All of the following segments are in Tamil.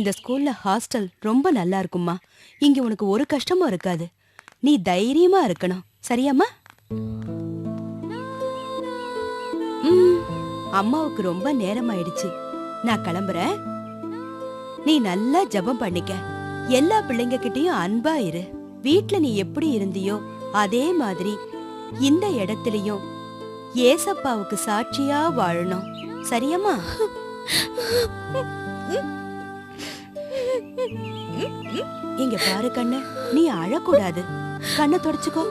இந்த ஸ்கூல்ல ஹாஸ்டல் ரொம்ப நல்லா இருக்கும்மா. இங்க உனக்கு ஒரு கஷ்டமும் இருக்காது. நீ தைரியமா இருக்கணும். சரியாம்மா? அம்மாவுக்கு ரொம்ப நேரம் ஆயிடுச்சு. நான் கிளம்புறேன். நீ நல்லா ஜெபம் பண்ணிக்க. எல்லா பிள்ளைங்க கிட்டயும் அன்பா இரு. வீட்ல நீ எப்படி இருந்தியோ அதே மாதிரி இந்த இடத்துலயும் ஏசப்பாவுக்கு சாட்சியா வாழணும். சரியாம்மா? இங்க பாரு கண்ணு, நீ அழக்கூடாது. கண்ணை தொடச்சுக்கோ.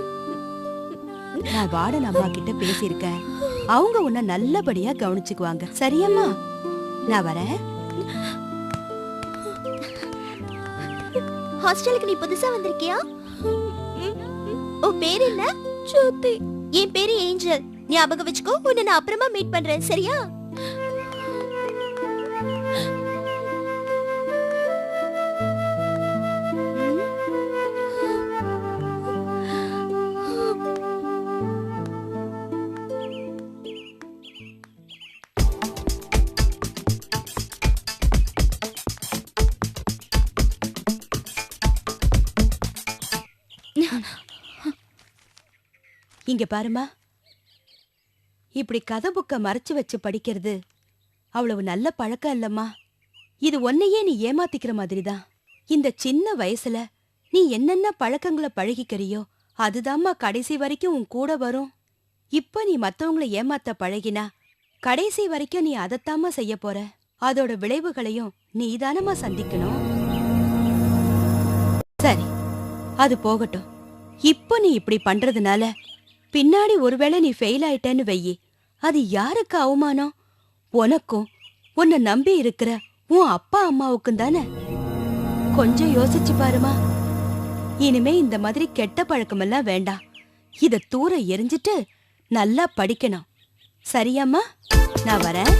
நான் வார்டன் அம்மா கிட்ட பேசியிருக்கேன். அவங்க உன்னை நல்லபடியா கவனிச்சுக்குவாங்க. சரியாம்மா? நான் வரேன். ஹாஸ்டலுக்கு நீ புதுசா வந்திருக்கியா? உன் பேர் என்ன? ஜோதி. என் பேரு ஏஞ்சல். ஞாபகம் வச்சுக்கோ. உன்னை நான் அப்புறமா மீட் பண்றேன். சரியா? இங்க பாருமா, இப்படி கதை புக்க மறைச்சு வச்சு படிக்கிறது அவ்வளவு நல்ல பழக்கம் இல்லம்மா. இது ஒன்னையே நீ ஏமாத்திக்கிற மாதிரிதான். இந்த சின்ன வயசுல நீ என்னென்ன பழக்கங்களை பழகிக்கிறியோ அதுதாம்மா கடைசி வரைக்கும் உன் கூட வரும். இப்ப நீ மத்தவங்களை ஏமாத்த பழகினா கடைசி வரைக்கும் நீ அதைத்தாம்மா செய்ய போற. அதோட விளைவுகளையும் நீதானமா சந்திக்கணும். சரி, அது போகட்டும். இப்போ நீ இப்படி பண்றதுனால பின்னாடி ஒருவேளை நீ ஃபெயில் ஆயிட்டேன்னு வெயி, அது யாருக்கு அவமானம்? உனக்கும் உன்னை நம்பி இருக்கிற உன் அப்பா அம்மாவுக்கும் தானே. கொஞ்சம் யோசிச்சு பாருமா. இனிமே இந்த மாதிரி கெட்ட பழக்கமெல்லாம் வேண்டாம். இத தூர எரிஞ்சிட்டு நல்லா படிக்கணும். சரியாம்மா? நான் வரேன்.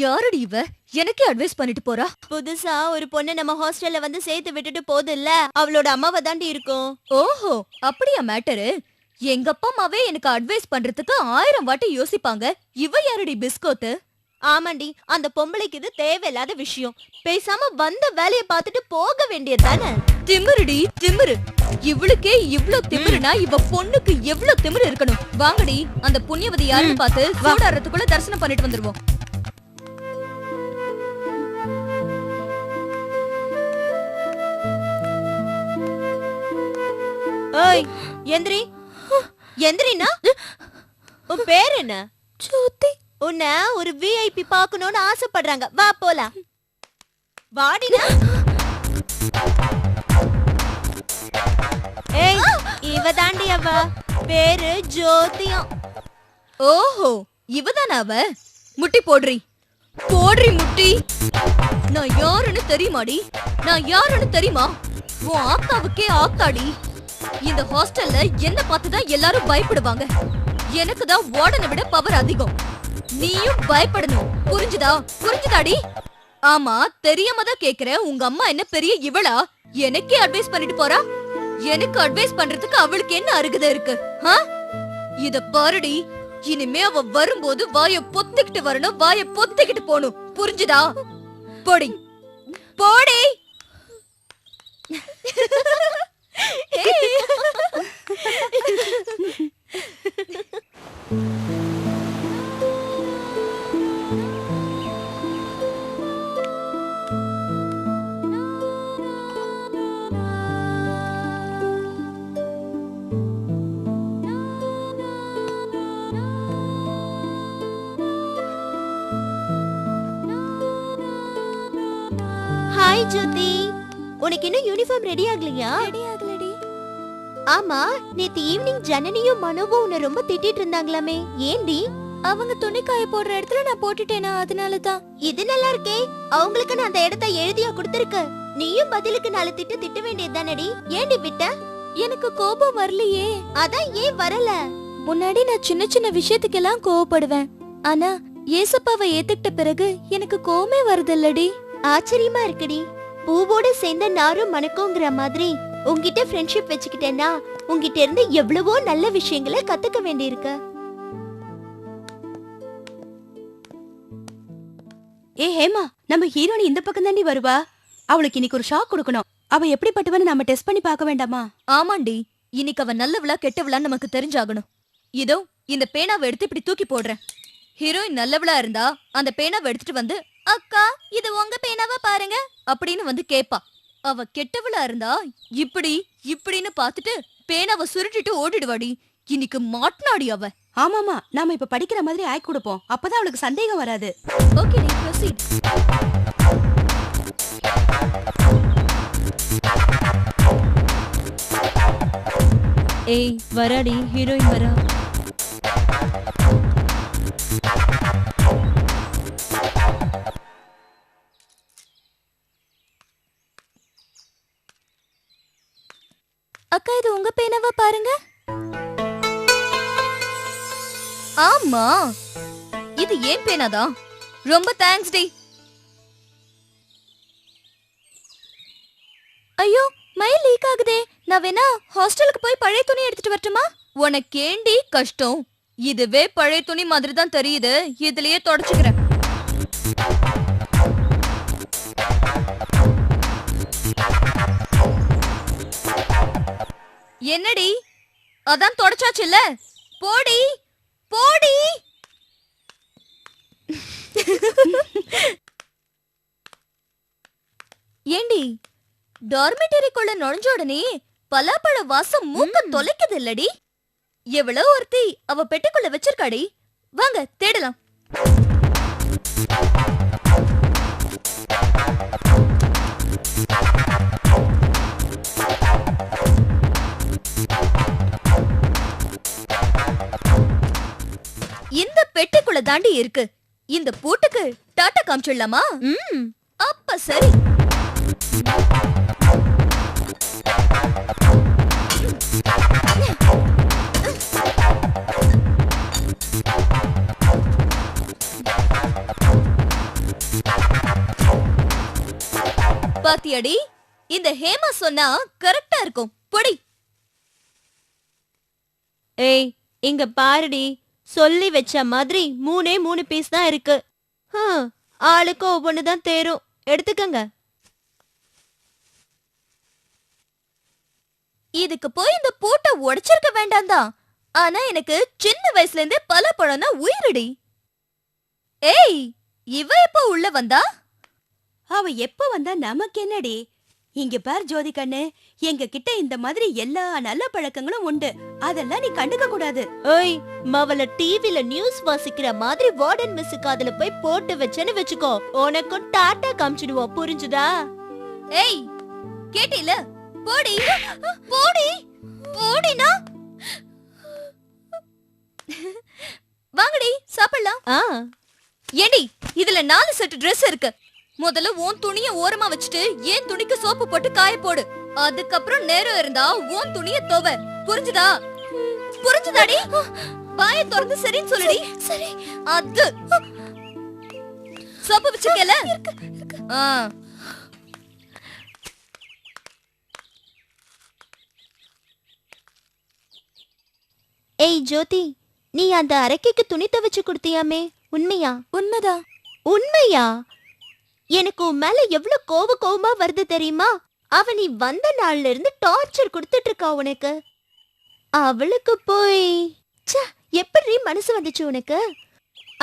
யாரடி இவ? எனக்கே அட்வைஸ் பண்ணிட்டு போறா. புதுசா ஒரு பொண்ணு நம்ம ஹாஸ்டல்ல வந்து சேர்த்து விட்டுட்டு போது இல்ல, அவளோட அம்மாவை தாண்டி இருக்கும். ஓஹோ, அப்படியா மேட்டரு? எங்க அப்பா அம்மாவே எனக்கு அட்வைஸ் பண்றதுக்கு 1000 வாட்டி யோசிப்பாங்க. இவ யாரடி பிஸ்கோத்து? ஆமாண்டி, அந்த பொம்பளைக்கு இது தேவையில்லாத விஷயம். பேசாம வந்த வேலைய பார்த்துட்டு போக வேண்டியதானே. திமிருடி திமிரு. இவளுக்கே இவ்ளோ திமிருனா இவ பொண்ணுக்கு எவ்வளவு திமிரு இருக்கணும். வாங்கடி, அந்த புண்ணியவதி யாருன்னு பார்த்து சூடாறதுக்குள்ள தரிசனம் பண்ணிட்டு வந்துருவோம். ஓய், எந்திரி. எந்திரினா? உன் பேர் என்ன? ஜோதி. உன்னை ஒரு விஐபி பார்க்கணும்னு ஆசைப்படுறாங்க. வா போலாம். வாடினா. ஏய், இவ தாண்டி அவ. பேரு ஜோதியம். ஓஹோ, இவதானா அவ? முட்டி போடுறி. போடுறி முட்டி. நான் யாருன்னு தெரியுமாடி? நான் யாருன்னு தெரியுமா? உன் ஆத்தாவுக்கே ஆத்தாடி. இந்த ஹாஸ்டல்ல என்ன பார்த்துதான் எல்லாரும் பயப்படுவாங்க. எனக்கு தான் வார்டனை விட பவர் அதிகம். நீயும் பயப்படணும். புரிஞ்சுதா? புரிஞ்சுதாடி? ஆமா, தெரியாம தான் கேக்குறேன். உங்க அம்மா என்ன பெரிய இவளா? எனக்கே அட்வைஸ் பண்ணிட்டு போறா. எனக்கு அட்வைஸ் பண்றதுக்கு அவளுக்கு என்ன அருகதை இருக்கு? இத பாருடி, இனிமே அவ வரும்போது வாய பொத்திக்கிட்டு வரணும், வாய பொத்திக்கிட்டு போணும். புரிஞ்சுதா? போடி போடி. ஹாய் ஜோதி. உனக்கு இன்னும் யூனிஃபார்ம் ரெடி ஆகலையா? ரெடி ஆகலடி. ஆமா, நேத்து ஈவினிங் ஜனனியும் மனோவும் உன்னை ரொம்ப திட்டிட்டு இருந்தாங்களாமே, ஏண்டி? அவங்க துணி காய போடுற இடத்துல நான் போட்டுட்டேனா, அதனாலதான். இது நல்லா இருக்கே. அவங்களுக்கு நான் அந்த இடத்தை எழுதியா கொடுத்திருக்க. நீயும் பதிலுக்கு 4 திட்டு திட்ட வேண்டியதுதானடி. ஏண்டி விட்ட? எனக்கு கோபம் வரலையே. அதான் ஏன் வரல? முன்னாடி நான் சின்ன சின்ன விஷயத்துக்கெல்லாம் கோவப்படுவேன். ஆனா ஏசப்பாவை ஏத்துக்கிட்ட பிறகு எனக்கு கோவமே வருதில்லடி. ஆச்சரியமா இருக்குடி. பூவோட சேர்ந்த நாரும் மணக்குங்கிற மாதிரி உன்கிட்ட ஃப்ரெண்ட்ஷிப் வச்சுக்கிட்டேன்னா உன்கிட்ட இருந்து எவ்வளவோ நல்ல விஷயங்களை கத்துக்க வேண்டியிருக்கு. ஏ ஹேமா, நம்ம ஹீரோனி இந்த பக்கம் தாண்டி வருவா. அவளுக்கு இன்னைக்கு ஒரு ஷாக் கொடுக்கணும். அவ எப்படிப்பட்டவன்னு நம்ம டெஸ்ட் பண்ணி பார்க்க வேண்டாமா? ஆமாண்டி, இன்னைக்கு அவ நல்லவளா கெட்டவளான்னு நமக்கு தெரிஞ்சாகணும். இதோ இந்த பேனாவை எடுத்து இப்படி தூக்கி போடுறேன். ஹீரோயின் நல்லவளா இருந்தா அந்த பேனாவை எடுத்துட்டு வந்து, அக்கா இது உங்க பேனாவா பாருங்க அப்படின்னு வந்து கேப்பா. அவ கெட்டவளா இருந்தா இப்படி இப்படின்னு பாத்துட்டு பேனாவை சுருட்டிட்டு ஓடிடுவாடி. இன்னைக்கு மாட்னாடி அவ. ஆமாமா, நாம இப்ப படிக்கிற மாதிரி ஆக்ட் கொடுப்போம். அப்பதான் அவளுக்கு சந்தேகம் வராது. ஓகே, நீ ப்ரோசீட். ஏய் வராடி, ஹீரோயின் வரா. அக்கா இது உங்க பேனாவா பாருங்க. ஆமா, இது ஏன் பேனாதான். ரொம்ப தேங்க்ஸ் டி. ஐயோ மயில் லீக் ஆகுதே. நான் வேணா ஹாஸ்டலுக்கு போய் பழைய துணி எடுத்துட்டு வரட்டுமா? உனக்கேண்டி கஷ்டம்? இதுவே பழைய துணி மாதிரி தான் தெரியுது. இதுலயே தொடச்சுக்கிறேன். என்னடி, அதான் தொடச்சாச்சுல்ல, போடி போடி. ஏண்டி, டார்மெட்டரிக்குள்ள நுழைஞ்ச உடனே பலாப்பழ வாசம் மூக்க தொலைக்குது இல்லடி? எவ்வளோ ஒருத்தி அவ பெட்டிக்குள்ள வச்சிருக்காடி. வாங்க தேடலாம். இந்த பெட்டிக்குள்ள தாண்டி இருக்கு. இந்த பூட்டுக்கு டாட்டா காமிச்சிடலாமா? அப்ப சரி. பாத்தியாடி, இந்த ஹேமா சொன்னா கரெக்டா இருக்கும். பொடி. ஏய் இங்க பாருடி, சொல்லி வச்ச மாதிரி 3 பீஸ் தான் இருக்கு. ஆளுக்கு ஒவ்வொன்னுதான் தேரும், எடுத்துக்கங்க. இதுக்கு போய் இந்த பூட்டை உடைச்சிருக்க வேண்டாம் தான். ஆனா எனக்கு சின்ன வயசுல இருந்தே பலாப்பழம்னா உயிரடி. ஏய் இவ எப்ப உள்ள வந்தா? அவ எப்ப வந்தா நமக்கு என்னடி? இங்க பார் ஜோதி கண்ணு, எங்க கிட்ட இந்த மாதிரி எல்லா நல்ல பழக்கங்களும் உண்டு. அதெல்லாம் நீ கண்டுக்க கூடாது. ஓய் மவள டிவில நியூஸ் வாசிக்கிற மாதிரி வார்டன் மிஸ் காதுல போய் போட்டு வச்சேன்னு வெச்சுக்கோ, உனக்கும் டாட்டா காமிச்சிடுவோம், புரிஞ்சுதா? ஏய் கேட்டில, போடி போடி போடினா. வாங்கடி சாப்பிடலாம். ஏடி இதுல 4 செட் Dress இருக்கு. முதல்ல உன் துணிய ஓரமா வச்சுட்டு ஏன் துணிக்கு சோப்பு போட்டு காய போடு. அதுக்கப்புறம் நேரம் இருந்தா உன் துணிய துவை. புரிஞ்சுதா? புரிஞ்சுதாடி? வாயை திறந்து சரின்னு சொல்லுடி. சரி. அது சோப்பு வச்சிருக்கல? ஏய் ஜோதி, நீ அந்த அரைக்கைக்கு துணி துவைச்சு கொடுத்தியாமே, உண்மையா? உண்மைதான். உண்மையா? எனக்கு உன் மேல எவ்வளவு கோவமா வருது தெரியுமா? அவ நீ வந்த நாள்ல இருந்து டார்ச்சர் கொடுத்துட்டு இருக்கா உனக்கு. அவளுக்கு போய் எப்படி மனசு வந்துச்சு உனக்கு?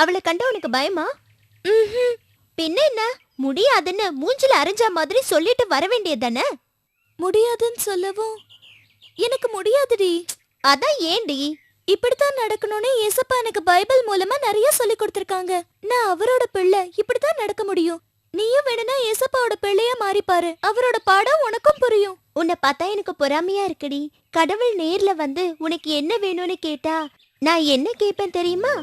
அவளை கண்டா உனக்கு பயமா? பின்ன என்ன, முடியாதுன்னு மூஞ்சில அரைஞ்ச மாதிரி சொல்லிட்டு வர வேண்டியதானே? முடியாதுன்னு சொல்லவும் எனக்கு முடியாதுடி. அதான் ஏண்டி? இப்படித்தான் நடக்கணும்னு ஏசப்பா எனக்கு பைபிள் மூலமா நிறைய சொல்லி கொடுத்திருக்காங்க. நான் அவரோட பிள்ளை, இப்படித்தான் நடக்க முடியும். நீயும் வேணும்னா ஏசப்பாவோட பிள்ளையா மாறிப்பாரு. அவரோட பாடம் உனக்கும் புரியும். உன்னை பார்த்தா எனக்கு பொறாமையா இருக்குடி. கடவுள் நேர்ல வந்து உனக்கு என்ன வேணும்னு கேட்டா நான் என்ன கேட்பேன் தெரியுமா?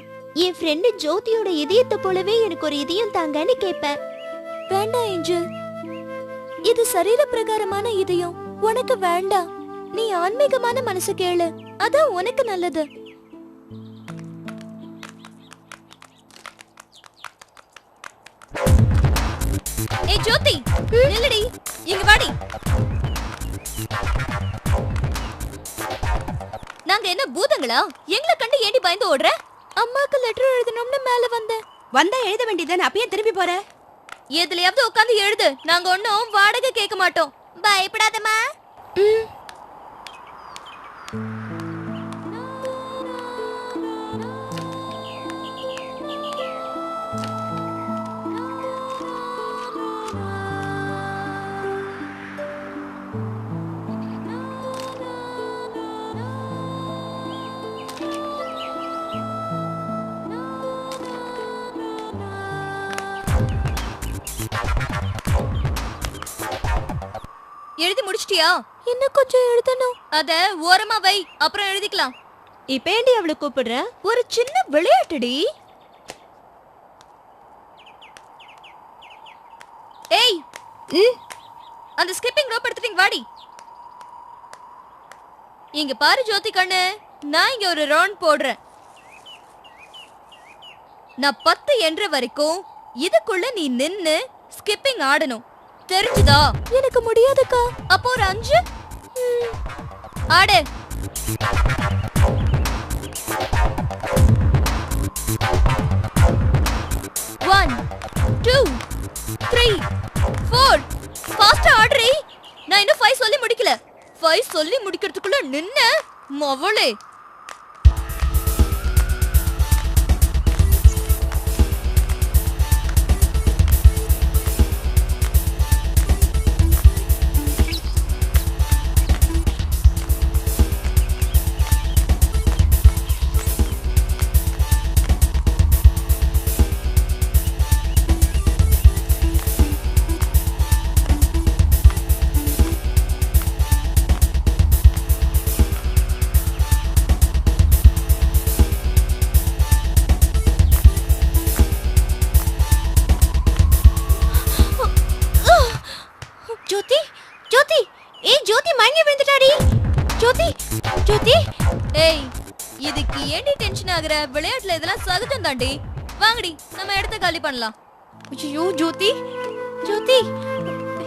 என் ஃப்ரெண்டு ஜோதியோட இதயத்தை போலவே எனக்கு ஒரு இதயம் தாங்கன்னு கேட்பேன். வேண்டாம் ஏஞ்சல், இது சரீர பிரகாரமான இதயம் உனக்கு வேண்டாம். நீ ஆன்மீகமான மனசு கேளு, அதான் உனக்கு நல்லது. ஏய் ஜோதி, நில்லடி, இங்க வாடி. நாங்க என்ன பூதங்களா? எங்களை கண்டு ஏண்டி பயந்து ஓடுற? அம்மாக்கு லெட்டர் எழுதணும்னு மேல வந்தேன். வந்தா எழுத வேண்டியதானே, அப்பயே திரும்பி போற. எதுலயாவது உட்காந்து எழுது. நாங்க ஒன்னும் வாடகை கேட்க மாட்டோம். பயப்படாதம்மா. எழுதி முடிச்சிட்டியா? இன்னும் கொஞ்சம் எழுதணும். அத ஓரமா வை, அப்புறம் எழுதிக்கலாம். இப்ப ஏண்டி அவளை கூப்பிடுற? ஒரு சின்ன விளையாட்டுடி. ஏய், அந்த ஸ்கிப்பிங் ரோப் எடுத்துட்டு வாடி. இங்க பாரு ஜோதி கண்ணு, நான் இங்க ஒரு ரவுண்ட் போடுறேன். நான் 10 என்ற வரைக்கும் இதுக்குள்ள நீ நின்னு ஸ்கிப்பிங் ஆடணும். தெரிஞ்சுதா? எனக்கு முடியாதுக்கா. அப்போ ஒரு 5 ஆடு. One, 2, 3, 4. ஃபாஸ்டா ஆடுறீ. நான் இன்னும் 5 சொல்லி முடிக்கல. 5 சொல்லி முடிக்கிறதுக்குள்ள நின்ன மவளே. ஜோதி, ஜோதி, ஏய் ஜோதி மயங்கி விழுந்துட்டாடி. ஜோதி, ஜோதி. ஏய், இதுக்கு ஏண்டி டென்ஷன் ஆகுற? விளையாட்டுல இதெல்லாம் சகஜம் தாண்டி. வாங்கடி, நம்ம இடத்த காலி பண்ணலாம். ஐயோ ஜோதி, ஜோதி,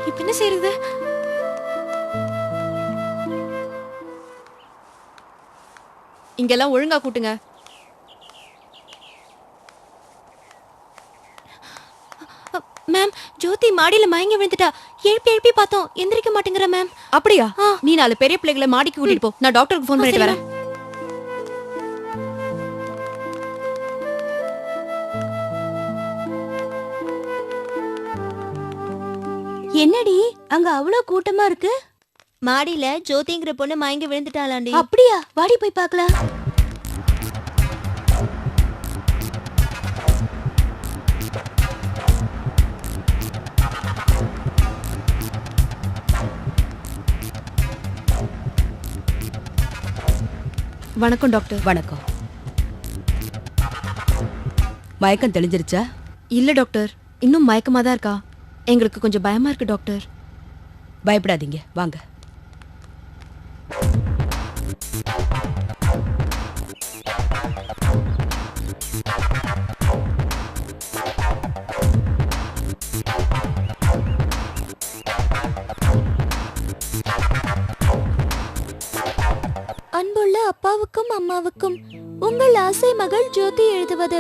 இப்ப என்ன செய்யறது? இங்கெல்லாம் ஒழுங்கா கூட்டுங்க. மேம், ஜோதி மாடியில மயங்கி விழுந்துட்டா. எழுப்பி எழுப்பி பார்த்தோம், எந்திரிக்க மாட்டேங்கிற மேம். அப்படியா? நீ 4 பெரிய பிள்ளைகளை மாடிக்கு கூட்டிட்டு போ. நான் டாக்டருக்கு ஃபோன் பண்ணிட்டு வரேன். என்னடி அங்க அவ்வளவு கூட்டமா இருக்கு? மாடியில ஜோதிங்கிற பொண்ணு மயங்கி விழுந்துட்டாளாண்டி. அப்படியா? வாடி போய் பார்க்கலாம். வணக்கம் டாக்டர். வணக்கம். மயக்கம் தெளிஞ்சிருச்சா? இல்ல டாக்டர், இன்னும் மயக்கமா தான் இருக்கா. எங்களுக்கு கொஞ்சம் பயமா இருக்கு டாக்டர். பயப்படாதீங்க, வாங்க. அன்புள்ள அப்பாவுக்கும் அம்மாவுக்கும் உங்கள் ஆசை மகள் ஜோதி எழுதுவது.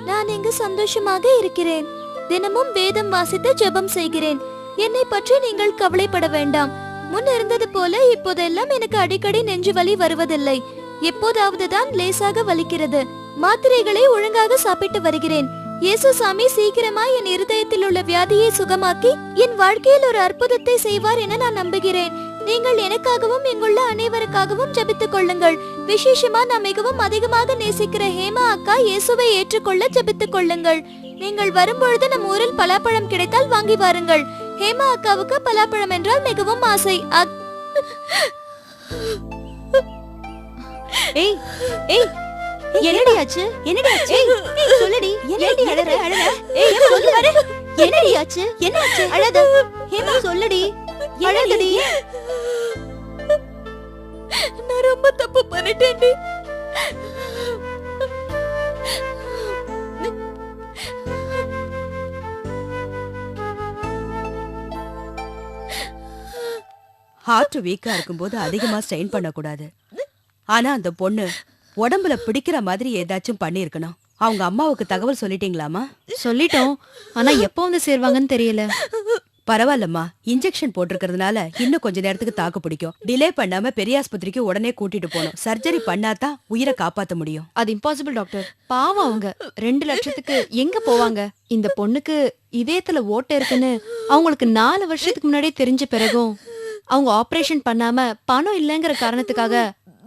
நான் இங்கு சந்தோஷமாக இருக்கிறேன். தினமும் வேதம் வாசித்து ஜெபம் செய்கிறேன். என்னை பற்றி நீங்கள் கவலைப்பட வேண்டாம். முன் இருந்தது போல இப்போதெல்லாம் எனக்கு அடிக்கடி நெஞ்சு வலி வருவதில்லை. எப்போதாவது தான் லேசாக வலிக்கிறது. மாத்திரைகளை ஒழுங்காக சாப்பிட்டு வருகிறேன். இயேசு சாமி சீக்கிரமா என் இருதயத்தில் உள்ள வியாதியை சுகமாக்கி என் வாழ்க்கையில் ஒரு அற்புதத்தை செய்வார் என நான் நம்புகிறேன். நீங்கள் எனக்காகவும் இங்குள்ள அனைவருக்காகவும் ஜெபித்துக் கொள்ளுங்கள். விசேஷமா நான் மிகவும் அதிகமாக நேசிக்கிற ஹேமா அக்கா இயேசுவை ஏற்றுக்கொள்ள ஜெபித்துக் கொள்ளுங்கள். நீங்கள் வரும்பொழுது நம் ஊரில் பலாப்பழம் கிடைத்தால் வாங்கி வாருங்கள். ஹேமா அக்காவுக்கு பலாப்பழம் என்றால் மிகவும் ஆசை. ஏய் ஏய், என்னடி ஆச்சு? என்னடி ஆச்சு? ஏய் சொல்லுடி. என்னடி அழற? ஏய் சொல்லு வர. என்னடி ஆச்சு? என்ன ஆச்சு? அழாத. ஹேமா சொல்லுடி. அழாதடி. நான் ரொம்ப தப்பு பண்ணிட்டேன்டி. ஹார்ட் வீக்கா இருக்கும்போது அதிகமா ஸ்ட்ரெயின் பண்ணக்கூடாது. ஆனா அந்த பொண்ணு உடம்புல பிடிக்கிற மாதிரி ஏதாச்சும் பண்ணியிருக்கணும். அவங்க அம்மாவுக்கு தகவல் சொல்லிட்டீங்களாமா? சொல்லிட்டோம். ஆனா எப்போ வந்து சேருவாங்கன்னு தெரியல. பரவாயில்லம்மா, இன்ஜெக்ஷன் போட்டிருக்கிறதுனால இன்னும் கொஞ்ச நேரத்துக்கு தாக்கு பிடிக்கும். டிலே பண்ணாம பெரிய ஆஸ்பத்திரிக்கு உடனே கூட்டிட்டு போகணும். சர்ஜரி பண்ணாதான் உயிரை காப்பாத்த முடியும். அது இம்பாசிபிள் டாக்டர். பாவம் அவங்க 2 லட்சத்துக்கு எங்க போவாங்க? இந்த பொண்ணுக்கு இதயத்துல ஓட்டை இருக்குன்னு அவங்களுக்கு 4 வருஷத்துக்கு முன்னாடியே தெரிஞ்ச பிறகும் அவங்க ஆபரேஷன் பண்ணாம பணம் இல்லைங்கிற காரணத்துக்காக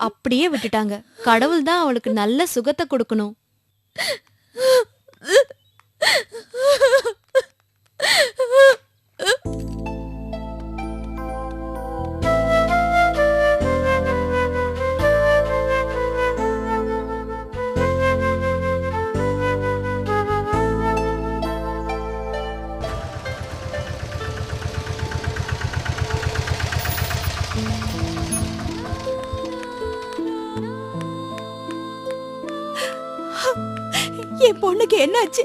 அப்படியே விட்டுட்டாங்க. கடவுள் தான் அவளுக்கு நல்ல சுகத்தை கொடுக்கணும். என் பொண்ணுக்கு என்னாச்சு?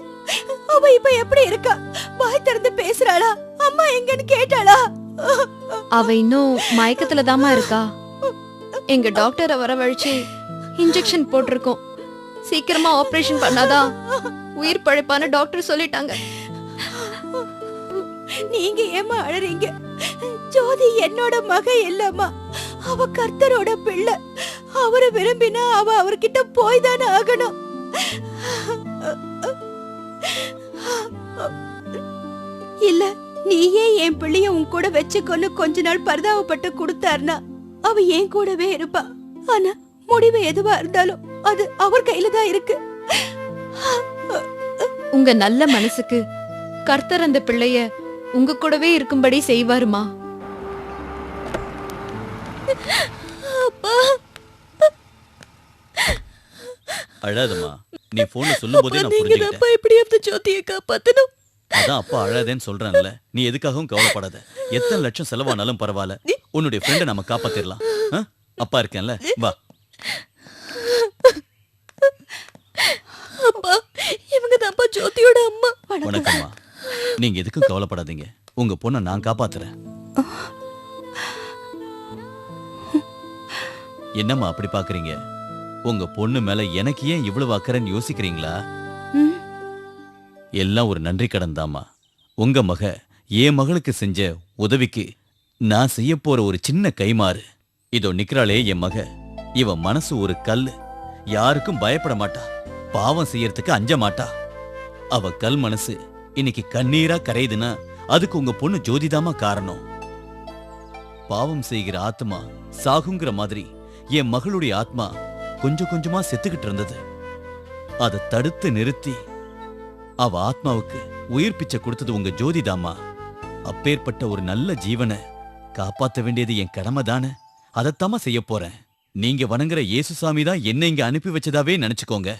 அவ இப்ப எப்படி இருக்கா? வாய் திறந்து பேசுறாளா? அம்மா எங்கன்னு கேட்டாளா? அவ இன்னும் மயக்கத்துல தாமா இருக்கா. எங்க டாக்டரை வரவழைச்சு இன்ஜெக்ஷன் போட்டிருக்கோம். சீக்கிரமா ஆபரேஷன் பண்ணாதான் உயிர் பழைப்பான்னு டாக்டர் சொல்லிட்டாங்க. நீங்க ஏமா அழறீங்க? ஜோதி என்னோட மக இல்லம்மா, அவ கர்த்தரோட பிள்ளை. அவரை விரும்பினா அவ அவர்கிட்ட போய் தானே ஆகணும். இல்ல, நீயே என் பிள்ளைய உன் கூட வச்சுக்கொன்னு கொஞ்ச நாள் பரிதாபப்பட்டு கொடுத்தாருனா அவ என் கூடவே இருப்பா. ஆனா முடிவு எதுவா இருந்தாலும் அது அவர் கையில தான் இருக்கு. உங்க நல்ல மனசுக்கு கர்த்தர் அந்த பிள்ளைய உங்க கூடவே இருக்கும்படி செய்வாருமா. அழாதம்மா. நீ போன்ல சொல்லும் போதே நான் புரிஞ்சுக்கிட்டேன். எப்படியாவது ஜோதியை காப்பாத்தணும். அதான் அப்பா அழாதேன்னு சொல்றேன்ல. நீ எதுக்காகவும் கவலைப்படாத. எத்தனை லட்சம் செலவானாலும் பரவாயில்ல. உன்னுடைய ஃப்ரெண்டை நம்ம காப்பாத்திரலாம். அப்பா இருக்கேன்ல, வா. அப்பா, இவங்க தான்ப்பா ஜோதியோட அம்மா. வணக்கம்மா. நீங்க எதுக்கும் கவலைப்படாதீங்க. உங்க பொண்ணை நான் காப்பாத்துறேன். என்னம்மா அப்படி பாக்குறீங்க? உங்க பொண்ணு மேல எனக்கு ஏன் இவ்வளவு அக்கறைன்னு யோசிக்கிறீங்களா? எல்லாம் ஒரு நன்றி கடன் தாம்மா. உங்க மக என் மகளுக்கு செஞ்ச உதவிக்கு நான் செய்ய போற ஒரு சின்ன கைமாறு. இதோ நிக்கிறாளே என் மக, இவ மனசு ஒரு கல்லு. யாருக்கும் பயப்பட மாட்டா, பாவம் செய்யறதுக்கு அஞ்ச மாட்டா. அவ கல் மனசு இன்னைக்கு கண்ணீரா கரையுதுன்னா அதுக்கு உங்க பொண்ணு ஜோதிதாமா காரணம். பாவம் செய்கிற ஆத்மா சாகுங்கிற மாதிரி என் மகளுடைய ஆத்மா கொஞ்சம் கொஞ்சமா செத்துக்கிட்டு இருந்தது. அதை தடுத்து நிறுத்தி அவ ஆத்மாவுக்கு உயிர் பிச்சை கொடுத்தது உங்க ஜோதிதாமா. அப்பேற்பட்ட ஒரு நல்ல ஜீவனை காப்பாத்த வேண்டியது என் கடமை தானே. அதைத்தாமா செய்ய போறேன். நீங்க வணங்குற இயேசுசாமி தான் என்ன இங்க அனுப்பி வச்சதாவே நினைச்சுக்கோங்க.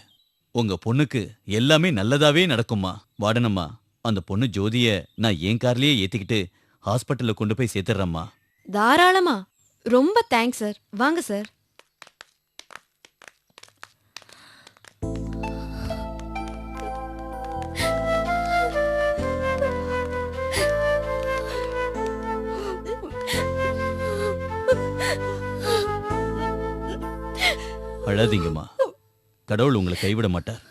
உங்க பொண்ணுக்கு எல்லாமே நல்லதாவே நடக்குமா. வாடனம்மா, அந்த பொண்ணு ஜோதிய நான் என் கார்லயே ஏத்திக்கிட்டு ஹாஸ்பிட்டல்ல கொண்டு போய் சேர்த்துறேம்மா. தாராளமா. ரொம்ப தேங்க்ஸ் சார். வாங்க சார். அழாதீங்கம்மா. கடவுள் உங்களை கைவிட மாட்டார்.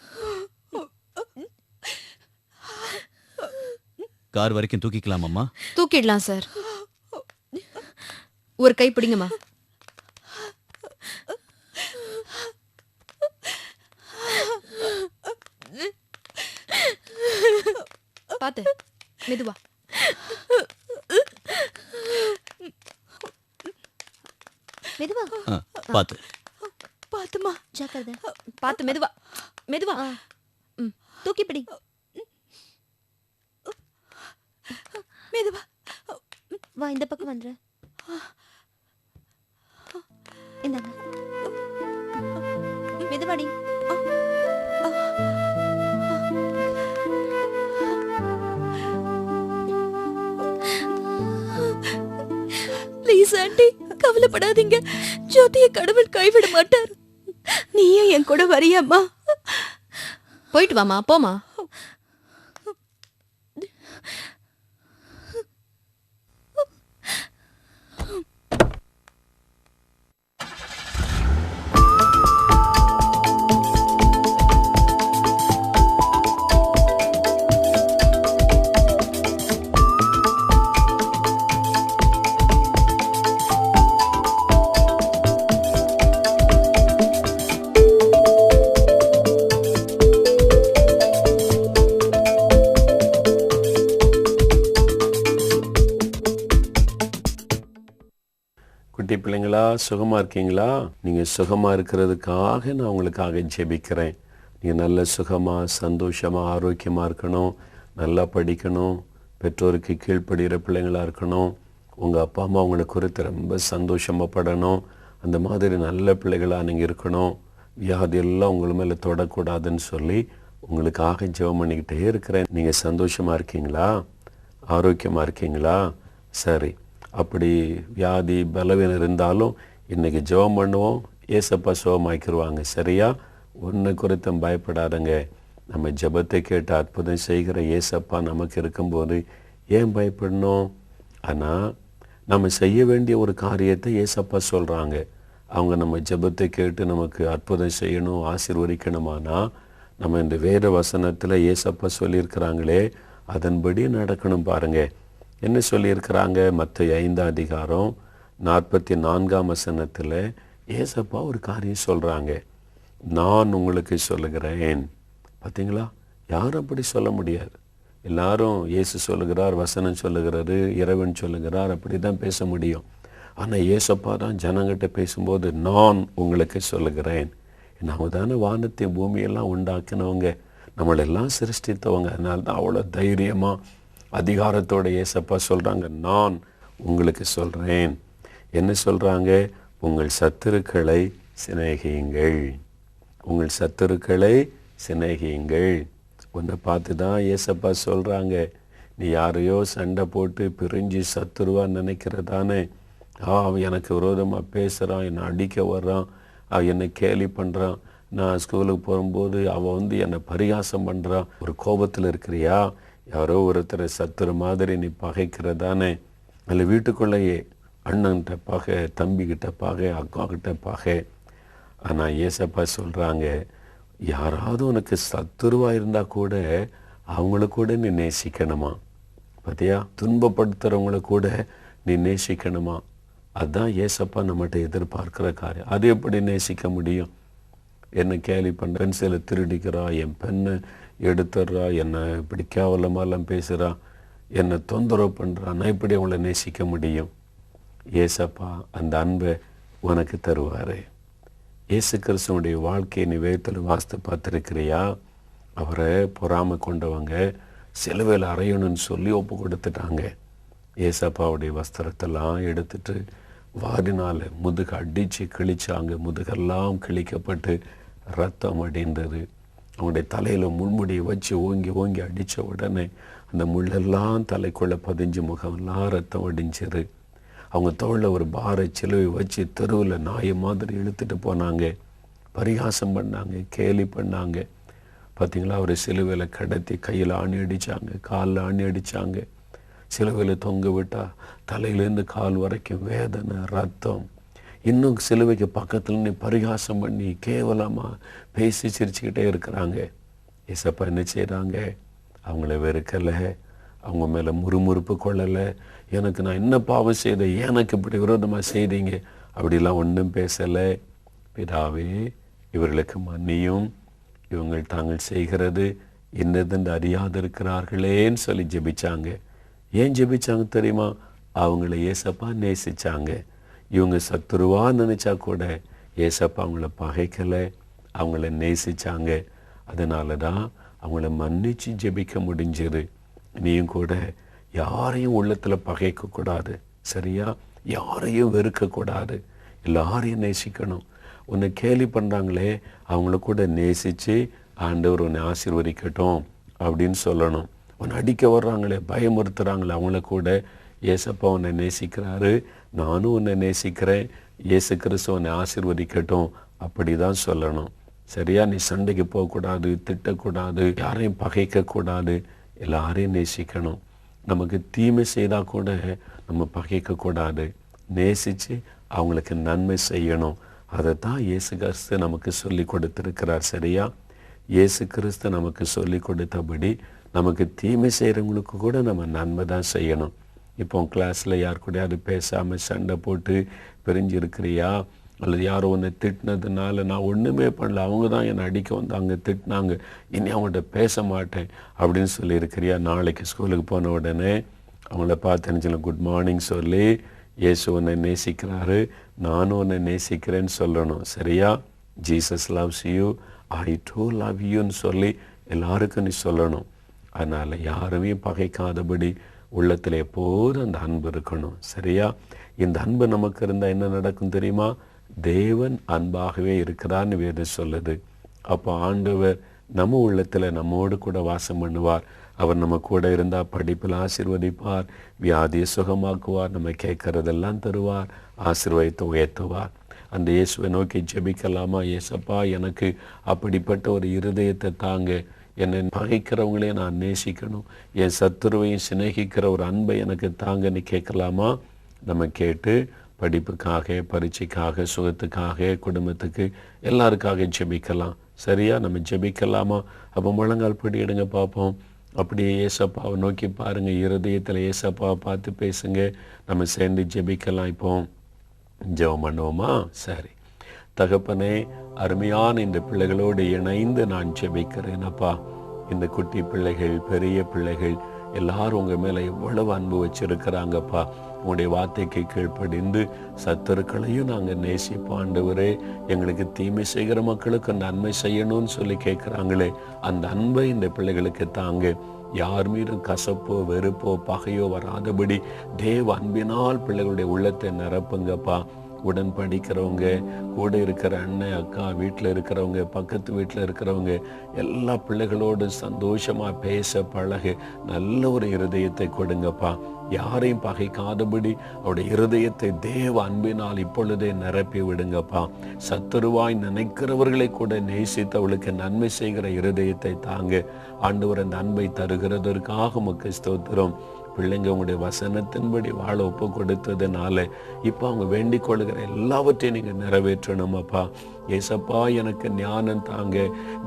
கார் வரைக்கும் தூக்கிக்கலாமாம்மா? தூக்கிடலாம் சார். ஒரு கை பிடிங்கம்மா. பாத்து மெதுவா. மெதுவா பாத்து பாத்துமா, ஜாக்கிரதை. பாத்து மெதுவா மெதுவா. தூக்கி பிடி. மெதுவா வா, இந்த பக்கம் வந்துரு. இந்தாங்க. மெதுவாடி. ப்ளீஸ் ஆண்டி, கவலைப்படாதீங்க. ஜோதியை கடவுள் கைவிட மாட்டார். நீயும் என் கூட வரியாம்மா? போயிட்டு வாமா, போமா. பிள்ளைங்களா, சுகமா இருக்கீங்களா? நீங்க சுகமா இருக்கிறதுக்காக நான் உங்களுக்காக ஜெபிக்கிறேன். நீங்க நல்ல சுகமா, சந்தோஷமா, ஆரோக்கியமா இருக்கணும், நல்லா படிக்கணும், பெற்றோருக்கு கீழ்ப்படுகிற பிள்ளைங்களா இருக்கணும், உங்க அப்பா அம்மா உங்களை குறித்து ரொம்ப சந்தோஷமா படணும், அந்த மாதிரி நல்ல பிள்ளைகளா நீங்க இருக்கணும், வியாதி எல்லாம் உங்கள் மேல தொடக்கூடாதுன்னு சொல்லி உங்களுக்காக ஜெபம் பண்ணிக்கிட்டே இருக்கிறேன். நீங்க சந்தோஷமா இருக்கீங்களா? ஆரோக்கியமா இருக்கீங்களா? சரி, அப்படி வியாதி பலவீனம் இருந்தாலும் இன்னைக்கு ஜெபம் பண்ணுவோம், ஏசப்பா சுகமாக்கிடுவாங்க. சரியா? ஒன்று குறித்தும் பயப்படாதங்க. நம்ம ஜெபத்தை கேட்டு அற்புதம் செய்கிற ஏசப்பா நமக்கு இருக்கும்போது ஏன் பயப்படணும்? ஆனால் நம்ம செய்ய வேண்டிய ஒரு காரியத்தை ஏசப்பா சொல்கிறாங்க. அவங்க நம்ம ஜெபத்தை கேட்டு நமக்கு அற்புதம் செய்யணும், ஆசீர்வதிக்கணுமானா நம்ம இந்த வேத வசனத்தில் ஏசப்பா சொல்லியிருக்கிறாங்களே அதன்படி நடக்கணும். பாருங்க என்ன சொல்லியிருக்கிறாங்க. மத்தேயு 5:44 ஏசப்பா ஒரு காரியம் சொல்கிறாங்க. நான் உங்களுக்கு சொல்லுகிறேன். பார்த்தீங்களா? யாரும் அப்படி சொல்ல முடியாது. எல்லாரும் இயேசு சொல்லுகிறார், வசனம் சொல்லுகிறாரு, இறைவன் சொல்லுகிறார், அப்படி தான் பேச முடியும். ஆனால் ஏசப்பா தான் ஜனங்கிட்ட பேசும்போது நான் உங்களுக்கு சொல்லுகிறேன். நம்ம தானே வானத்தை பூமியெல்லாம் உண்டாக்கினவங்க, நம்மளெல்லாம் சிருஷ்டித்தவங்க. அதனால தான் அவ்வளோ தைரியமாக அதிகாரத்தோட ஏசப்பா சொல்கிறாங்க, நான் உங்களுக்கு சொல்கிறேன். என்ன சொல்கிறாங்க? உங்கள் சத்துருக்களை சிநேகியுங்கள், உங்கள் சத்துருக்களை சிநேகியுங்கள். உன்னை பார்த்து தான் ஏசப்பா சொல்கிறாங்க, நீ யாரையோ சண்டை போட்டு பிரிஞ்சு சத்துருவா நினைக்கிறதானே, அவன் எனக்கு விரோதமாக பேசுகிறான், என்னை அடிக்க வர்றான், அவன் என்னை கேலி பண்ணுறான், நான் ஸ்கூலுக்கு போகும்போது அவன் என்னை பரிகாசம் பண்ணுறான், ஒரு கோபத்தில் இருக்கிறியா? யாரோ ஒருத்தரை சத்துரு மாதிரி நீ பகைக்கிறதானே? அல்ல வீட்டுக்குள்ளேயே அண்ணன்கிட்ட பகை, தம்பிக்கிட்ட பகை, அக்கா கிட்ட பகை. ஆனால் ஏசப்பா சொல்கிறாங்க, யாராவது உனக்கு சத்துருவாக இருந்தால் கூட அவங்கள கூட நீ நேசிக்கணுமா? பார்த்தியா? துன்பப்படுத்துகிறவங்கள கூட நீ நேசிக்கணுமா? அதுதான் ஏசப்பா நம்மகிட்ட எதிர்பார்க்குற காரியம். அது எப்படி நேசிக்க முடியும்? என்னை கேலி பண்ண, பென்சிலை திருடிக்கிறா, என் பெண்ணை எடுத்துடுறா, என்னை இப்படி கேவலமாலாம் பேசுகிறா, என்னை தொந்தரவு பண்ணுறா, நான் இப்படி அவங்கள நேசிக்க முடியும்? ஏசப்பா அந்த அன்பை உனக்கு தருவார். இயேசு கிறிஸ்துவனுடைய வாழ்க்கையை நீ வேதத்தில் வாசித்து பார்த்துருக்கிறியா? அவரை பொறாமை கொண்டவங்க சிலுவையில் அறையணும்னு சொல்லி ஒப்பு கொடுத்துட்டாங்க. ஏசப்பாவுடைய வஸ்திரத்தெல்லாம் எடுத்துட்டு வாரினால் முதுகு அடித்து கிழிச்சாங்க. முதுகெல்லாம் கிழிக்கப்பட்டு ரத்தம் அடிந்தது. அவங்களுடைய தலையில் முள்முடியை வச்சு ஓங்கி ஓங்கி அடித்த உடனே அந்த முள்ளெல்லாம் தலைக்குள்ளே பதிஞ்சு முகமெல்லாம் ரத்தம் அடிஞ்சிரு. அவங்க தோளில் ஒரு பாறை சிலுவை வச்சு தெருவில் நாயை மாதிரி இழுத்துட்டு போனாங்க, பரிகாசம் பண்ணாங்க, கேலி பண்ணாங்க. பார்த்திங்களா? அவர் சிலுவையில் கடத்தி கையில் ஆணி அடித்தாங்க, காலில் ஆணி அடித்தாங்க. சிலுவையில் தொங்க விட்டால் தலையிலேருந்து கால் வரைக்கும் வேதனை, ரத்தம். இன்னும் சிலுவைக்கு பக்கத்தில் நீ பரிகாசம் பண்ணி கேவலமாக பேசி சிரிச்சுக்கிட்டே இருக்கிறாங்க. ஏசப்பா என்ன செய்கிறாங்க? அவங்கள வெறுக்கலை, அவங்க மேலே முறுமுறுப்பு கொள்ளலை. எனக்கு நான் என்ன பாவம் செய்தேன், எனக்கு இப்படி விரோதமாக செய்தீங்க, அப்படிலாம் ஒன்றும் பேசலை. பிதாவே இவர்களுக்கு மன்னியும், இவங்கள் தாங்கள் செய்கிறது என்னதென்று அறியாதிருக்கிறார்களேன்னு சொல்லி ஜெபிச்சாங்க. ஏன் ஜெபிச்சாங்க தெரியுமா? அவங்கள ஏசப்பா நேசிச்சாங்க. இவங்க சத்துருவா நினச்சா கூட ஏசப்பா அவங்கள பகைக்கலை, அவங்கள நேசிச்சாங்க. அதனால தான் அவங்கள மன்னிச்சு ஜெபிக்க முடிஞ்சது. நீயும் கூட யாரையும் உள்ளத்தில் பகைக்கக்கூடாது. சரியா? யாரையும் வெறுக்கக்கூடாது, எல்லாரையும் நேசிக்கணும். உன்னை கேலி பண்ணுறாங்களே அவங்கள கூட நேசித்து ஆண்டவர் உன்னை ஆசீர்வதிக்கட்டும் அப்படின்னு சொல்லணும். உன்னை அடிக்க வர்றாங்களே, பயமுறுத்துகிறாங்களே, அவங்கள கூட ஏசப்பா உன்னை நேசிக்கிறாரு, நானும் உன்னை நேசிக்கிறேன், இயேசு கிறிஸ்து உன்னை ஆசீர்வதிக்கட்டும் அப்படி தான் சொல்லணும். சரியா? நீ சண்டைக்கு போகக்கூடாது, திட்டக்கூடாது, யாரையும் பகைக்கக்கூடாது, எல்லாரையும் நேசிக்கணும். நமக்கு தீமை செய்தால் கூட நம்ம பகைக்கக்கூடாது, நேசித்து அவங்களுக்கு நன்மை செய்யணும். அதை தான் இயேசு கிறிஸ்து நமக்கு சொல்லி கொடுத்துருக்கிறார். சரியா? இயேசு கிறிஸ்து நமக்கு சொல்லி கொடுத்தபடி நமக்கு தீமை செய்கிறவங்களுக்கு கூட நம்ம நன்மை தான் செய்யணும். இப்போ கிளாஸில் யார் கூடயாவது பேசாமல் சண்டை போட்டு பிரிஞ்சிருக்கிறியா? அல்லது யாரோ ஒன்று திட்டினதுனால நான் ஒன்றுமே பண்ணல, அவங்க தான் என்னை அடிக்க வந்தாங்க, திட்டினாங்க, இனி அவங்கள்ட்ட பேச மாட்டேன் அப்படின்னு சொல்லியிருக்கிறியா? நாளைக்கு ஸ்கூலுக்கு போன உடனே அவங்கள பார்த்து குட் மார்னிங் சொல்லி இயேசு உன்னை நேசிக்கிறாரு, நானும் உன்னை நேசிக்கிறேன்னு சொல்லணும். சரியா? Jesus loves you, I do love யூன்னு சொல்லி எல்லாருக்கும் நீ சொல்லணும். அதனால் யாருமே பகைக்காதபடி உள்ளத்தில் எப்போதும் அந்த அன்பு இருக்கணும். சரியா? இந்த அன்பு நமக்கு இருந்தால் என்ன நடக்கும் தெரியுமா? தேவன் அன்பாகவே இருக்கிறான்னு வேதம் சொல்லுது. அப்போ ஆண்டவர் நம்ம உள்ளத்தில் நம்மோடு கூட வாசம் பண்ணுவார். அவர் நம்ம கூட இருந்தால் படிப்பில் ஆசீர்வதிப்பார், வியாதியை சுகமாக்குவார், நம்ம கேட்கறதெல்லாம் தருவார், ஆசீர்வதித்து உயர்த்துவார். அந்த இயேசுவை நோக்கி ஜெபிக்கலாமா? இயேசப்பா, எனக்கு அப்படிப்பட்ட ஒரு இருதயத்தை தாங்க. என்னை பகைக்கிறவங்களே நான் நேசிக்கணும், என் சத்துருவையும் சிநேகிக்கிற ஒரு அன்பை எனக்கு தாங்கன்னு கேட்கலாமா? நம்ம கேட்டு படிப்புக்காக, பரீட்சைக்காக, சுகத்துக்காக, குடும்பத்துக்கு, எல்லாருக்காக ஜெபிக்கலாம். சரியா? நம்ம ஜெபிக்கலாமா? அப்போ முழங்கால் படியிடுங்க பார்ப்போம். அப்படியே ஏசப்பாவை நோக்கி பாருங்க, இருதயத்தில் ஏசப்பாவை பார்த்து பேசுங்க. நம்ம சேர்ந்து ஜெபிக்கலாம். இப்போ ஜெபம் பண்ணுவோமா? சரி. தகப்பனே, அருமையான இந்த பிள்ளைகளோடு இணைந்து நான் ஜெபிக்கிறேன். அப்பா, இந்த குட்டி பிள்ளைகள், பெரிய பிள்ளைகள் எல்லாரும் உங்கள் மேலே எவ்வளவு அன்பு வச்சிருக்கிறாங்கப்பா. உங்களுடைய வார்த்தைக்கு கீழ்ப்படிந்து சத்துருக்களையும் நாங்கள் நேசிப்போம். ஆண்டவரே, எங்களுக்கு தீமை செய்கிற மக்களுக்கு நன்மை செய்யணும்னு சொல்லி கேட்குறாங்களே, அந்த அன்பை இந்த பிள்ளைகளுக்கு தாங்க. யார் மீதும் கசப்போ, வெறுப்போ, பகையோ வராதபடி தேவ அன்பினால் பிள்ளைகளுடைய உள்ளத்தை நிரப்புங்கப்பா. உடன் படிக்கிறவங்க, கூட இருக்கிற அண்ணன், அக்கா, வீட்டில் இருக்கிறவங்க, பக்கத்து வீட்டில் இருக்கிறவங்க எல்லா பிள்ளைகளோடு சந்தோஷமாக பேச பழகு நல்ல ஒரு இருதயத்தை கொடுங்கப்பா. யாரையும் பகைக்காதபடி அவருடைய இருதயத்தை தேவ அன்பினால் இப்பொழுதே நிரப்பி விடுங்கப்பா. சத்துருவாய் நினைக்கிறவர்களை கூட நேசித்து அவளுக்கு நன்மை செய்கிற இருதயத்தை தாங்க. ஆண்டவர் அந்த அன்பை தருகிறதற்காக உமக்கு ஸ்தோத்திரம். பிள்ளைங்க உங்களுடைய வசனத்தின்படி வாழ ஒப்பு கொடுத்ததுனால இப்போ அவங்க வேண்டிக் கொள்கிற எல்லாவற்றையும் நீங்கள் நிறைவேற்றணும் அப்பா. ஏசப்பா, எனக்கு ஞானம் தாங்க,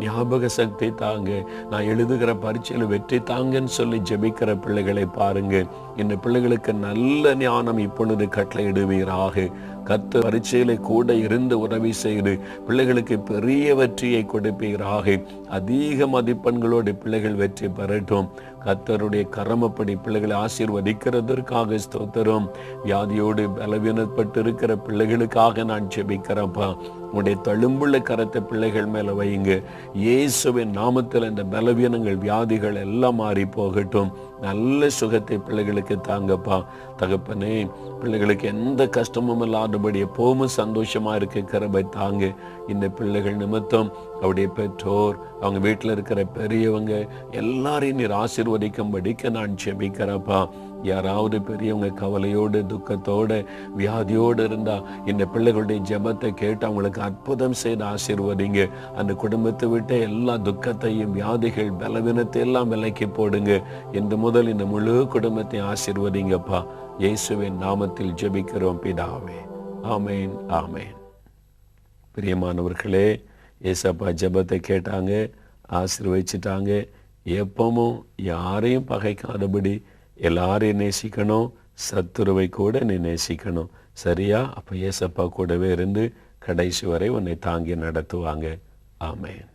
ஞாபக சக்தி தாங்க, நான் எழுதுகிற பரீட்சையில் வெற்றி தாங்கன்னு சொல்லி ஜெபிக்கிற பிள்ளைகளை பாருங்க. இந்த பிள்ளைகளுக்கு நல்ல ஞானம் இப்பொழுது கட்டளையிடுவீராக. கர்த்தர் பரீட்சையில கூட இருந்து உதவி செய்து பிள்ளைகளுக்கு பெரிய வெற்றியை கொடுப்பீராக. அதிக மதிப்பெண்களோடு பிள்ளைகள் வெற்றி பெறட்டும். கர்த்தருடைய கரமப்படி பிள்ளைகளை ஆசீர்வதிக்கிறதற்காக ஸ்தோத்திரம். வியாதியோடு பலவீனப்பட்டு இருக்கிற பிள்ளைகளுக்காக நான் ஜெபிக்கிறேன்ப்பா. உடைய தழும்புள்ள கரத்தை பிள்ளைகள் மேல வையுங்க. இயேசுவின் நாமத்தில் இந்த பலவீனங்கள், வியாதிகள் எல்லாம் மாறி போகட்டும். நல்ல சுகத்தை பிள்ளைகளுக்கு தாங்கப்பா. தகப்பனே, பிள்ளைகளுக்கு எந்த கஷ்டமும் இல்லாதபடி எப்பவும் சந்தோஷமா இருக்க கிருபை தாங்க. இந்த பிள்ளைகள் நிமித்தம் அவருடைய பெற்றோர், அவங்க வீட்டில் இருக்கிற பெரியவங்க எல்லாரையும் நீர் ஆசீர்வதிக்கும்படிக்கு நான் ஜெபிக்கிறப்பா. யாராவது பெரியவங்க கவலையோடு, துக்கத்தோடு, வியாதியோடு இருந்தா இந்த பிள்ளைகளுடைய ஜெபத்தை கேட்டு அவங்களுக்கு அற்புதம் செய்து ஆசீர்வதிங்க. அந்த குடும்பத்தை விட்டு எல்லா துக்கத்தையும், வியாதிகள், பலவீனத்தை எல்லாம் விலக்கி போடுங்க. இன்று முதல் இந்த முழு குடும்பத்தை ஆசீர்வதிங்கப்பா. இயேசுவின் நாமத்தில் ஜெபிக்கிறோம் பிதாவே. ஆமேன், ஆமேன். பிரியமானவர்களே, ஏசப்பா ஜெபத்தை கேட்டாங்க, ஆசீர்வதிச்சிட்டாங்க. எப்பவும் யாரையும் பகைக்காதபடி எல்லாரையும் நேசிக்கணும், சத்துருவை கூட நீ நேசிக்கணும். சரியா? அப்போ ஏசப்பா கூடவே இருந்து கடைசி வரை உன்னை தாங்கி நடத்துவாங்க. ஆமேன்.